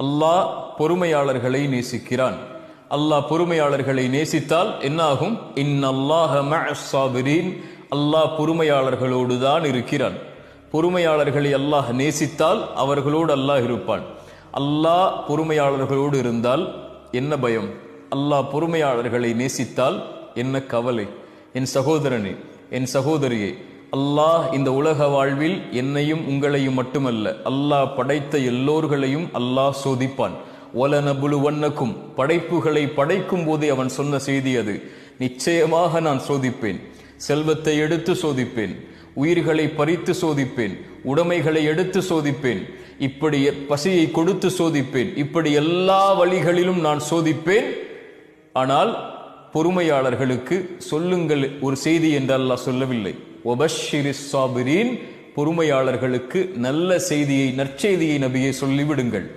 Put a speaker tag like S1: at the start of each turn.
S1: அல்லாஹ் பொறுமையாளர்களை நேசிக்கிறான். அல்லாஹ் பொறுமையாளர்களை நேசித்தால் என்னாகும்? இன்னல்லாஹ மஅஸ் ஸாபிரீன், அல்லாஹ் பொறுமையாளர்களோடு தான் இருக்கிறான். பொறுமையாளர்களை அல்லாஹ் நேசித்தால் அவர்களோடு அல்லாஹ் இருப்பான். அல்லாஹ் பொறுமையாளர்களோடு இருந்தால் என்ன பயம்? அல்லாஹ் பொறுமையாளர்களை நேசித்தால் என்ன கவலை? என் சகோதரனே, என் சகோதரியே, அல்லாஹ் இந்த உலக வாழ்வில் என்னையும் உங்களையும் மட்டுமல்ல, அல்லாஹ் படைத்த எல்லோர்களையும் அல்லாஹ் சோதிப்பான். வலனபுலுவன்னக்கும், படைப்புகளை படைக்கும் போதே அவன் சொன்ன செய்தி அது. நிச்சயமாக நான் சோதிப்பேன். செல்வத்தை எடுத்து சோதிப்பேன், உயிர்களை பறித்து சோதிப்பேன், உடைமைகளை எடுத்து சோதிப்பேன், இப்படி பசியை கொடுத்து சோதிப்பேன், இப்படி எல்லா வழிகளிலும் நான் சோதிப்பேன். ஆனால் பொறுமையாளர்களுக்கு சொல்லுங்கள் ஒரு செய்தி என்று அல்லாஹ் சொல்லவில்லை. ஒபஷிரிஸ் சாபிரீன், பொறுமையாளர்களுக்கு நல்ல செய்தியை, நற்செய்தியை நபியை சொல்லிவிடுங்கள்.